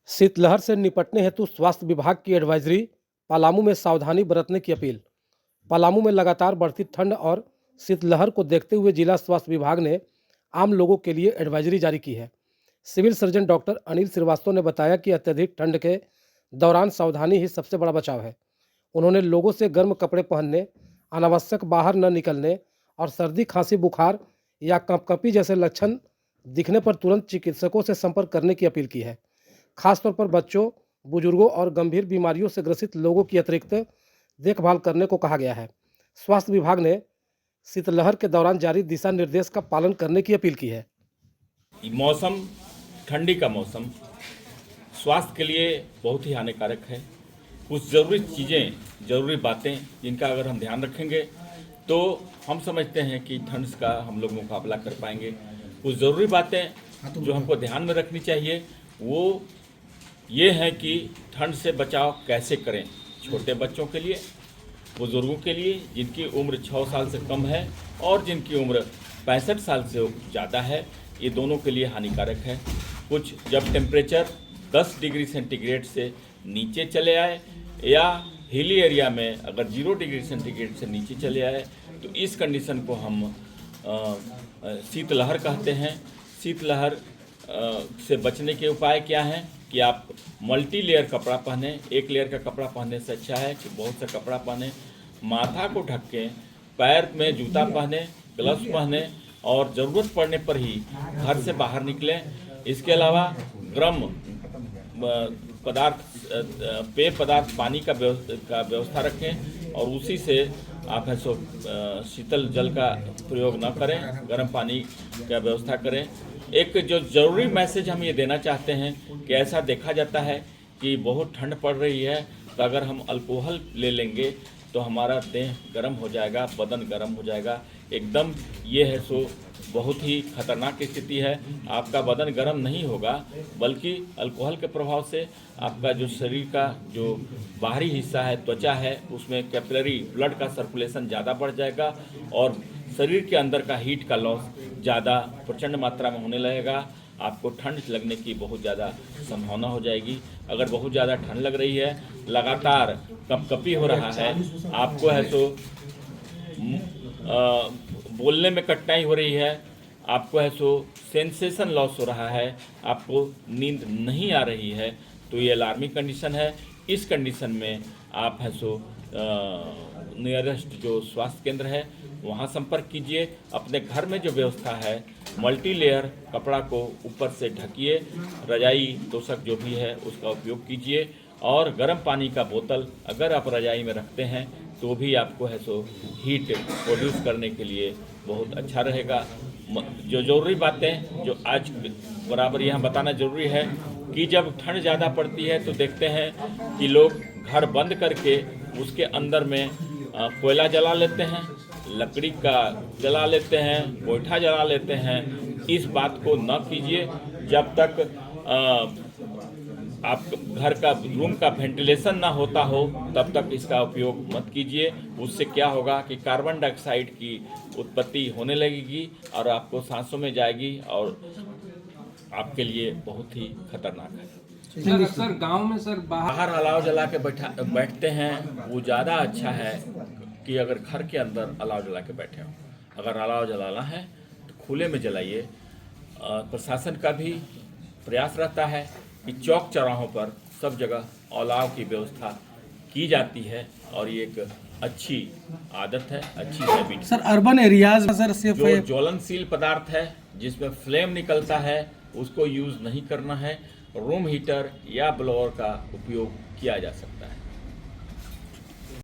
शीतलहर से निपटने हेतु स्वास्थ्य विभाग की एडवाइजरी। पलामू में सावधानी बरतने की अपील। पलामू में लगातार बढ़ती ठंड और शीतलहर को देखते हुए जिला स्वास्थ्य विभाग ने आम लोगों के लिए एडवाइजरी जारी की है। Civil surgeon doctor Anil Shrivastava ने बताया कि अत्यधिक ठंड के दौरान सावधानी ही सबसे बड़ा बचाव है। उन्होंने लोगों से गर्म कपड़े पहनने, अनावश्यक बाहर न निकलने और सर्दी, खांसी, बुखार या कंपकंपी जैसे लक्षण दिखने पर तुरंत चिकित्सकों से संपर्क करने की अपील की है। खासतौर पर बच्चों, बुजुर्गों और गंभीर बीमारियों से ग्रसित लोगों की अतिरिक्त देखभाल करने को कहा गया है। स्वास्थ्य विभाग ने शीतलहर के दौरान जारी दिशा निर्देश का पालन करने की अपील की है। मौसम ठंडी का मौसम स्वास्थ्य के लिए बहुत ही हानिकारक है। कुछ ज़रूरी चीज़ें, ज़रूरी बातें जिनका अगर हम ध्यान रखेंगे तो हम समझते हैं कि ठंड का हम लोग मुकाबला कर पाएंगे। कुछ ज़रूरी बातें जो हमको ध्यान में रखनी चाहिए वो ये है कि ठंड से बचाव कैसे करें। छोटे बच्चों के लिए, बुज़ुर्गों के लिए जिनकी उम्र 6 साल से कम है और जिनकी उम्र 65 साल से ज़्यादा है, ये दोनों के लिए हानिकारक है। कुछ जब टेम्परेचर 10 डिग्री सेंटीग्रेड से नीचे चले आए या हिली एरिया में अगर 0 डिग्री सेंटीग्रेड से नीचे चले आए तो इस कंडीशन को हम शीतलहर कहते हैं। शीतलहर से बचने के उपाय क्या हैं कि आप मल्टी लेयर कपड़ा पहने। एक लेयर का कपड़ा पहनने से अच्छा है कि बहुत सा कपड़ा पहने। माथा को ढकें, पैर में जूता पहने, ग्लव्स पहने और ज़रूरत पड़ने पर ही घर से बाहर निकलें। इसके अलावा गर्म पदार्थ, पेय पदार्थ, पानी का व्यवस्था रखें और उसी से आप है सो शीतल जल का प्रयोग न करें, गर्म पानी का व्यवस्था करें। एक जो ज़रूरी मैसेज हम ये देना चाहते हैं कि ऐसा देखा जाता है कि बहुत ठंड पड़ रही है तो अगर हम अल्कोहल ले लेंगे तो हमारा देह गर्म हो जाएगा, बदन गर्म हो जाएगा एकदम। ये है सो बहुत ही खतरनाक स्थिति है। आपका बदन गर्म नहीं होगा बल्कि अल्कोहल के प्रभाव से आपका जो शरीर का जो बाहरी हिस्सा है, त्वचा है, उसमें कैपिलरी ब्लड का सर्कुलेशन ज़्यादा बढ़ जाएगा और शरीर के अंदर का हीट का लॉस ज़्यादा प्रचंड मात्रा में होने लगेगा। आपको ठंड लगने की बहुत ज़्यादा संभावना हो जाएगी। अगर बहुत ज़्यादा ठंड लग रही है, लगातार कंपकपी हो रहा है, आपको है तो बोलने में कठिनाई हो रही है, आपको है सो सेंसेशन लॉस हो रहा है, आपको नींद नहीं आ रही है, तो ये अलार्मिंग कंडीशन है। इस कंडीशन में आप है सो नियरेस्ट जो स्वास्थ्य केंद्र है वहाँ संपर्क कीजिए। अपने घर में जो व्यवस्था है, मल्टी लेयर कपड़ा को ऊपर से ढकिए, रजाई तोशक जो भी है उसका उपयोग कीजिए और गर्म पानी का बोतल अगर आप रजाई में रखते हैं तो भी आपको है सो हीट प्रोड्यूस करने के लिए बहुत अच्छा रहेगा। जो ज़रूरी बातें जो आज बराबर यहाँ बताना ज़रूरी है कि जब ठंड ज़्यादा पड़ती है तो देखते हैं कि लोग घर बंद करके उसके अंदर में कोयला जला लेते हैं, लकड़ी का जला लेते हैं, गोईठा जला लेते हैं। इस बात को न कीजिए। जब तक आप घर का रूम का वेंटिलेशन ना होता हो तब तक इसका उपयोग मत कीजिए। उससे क्या होगा कि कार्बन डाइऑक्साइड की उत्पत्ति होने लगेगी और आपको सांसों में जाएगी और आपके लिए बहुत ही खतरनाक है। सर गांव में सर बाहर अलाव जला के बैठते हैं वो ज़्यादा अच्छा है कि अगर घर के अंदर अलाव जला के बैठे हो। अगर अलाव जलाना है तो खुले में जलाइए। प्रशासन का भी प्रयास रहता है कि चौक चौराहों पर सब जगह अलाव की व्यवस्था की जाती है और ये एक अच्छी आदत है, अच्छी हैबिट। सर अर्बन एरियाज में सर सिर्फ जो ज्वलनशील पदार्थ है जिसमें फ्लेम निकलता है उसको यूज़ नहीं करना है। रूम हीटर या ब्लोअर का उपयोग किया जा सकता है।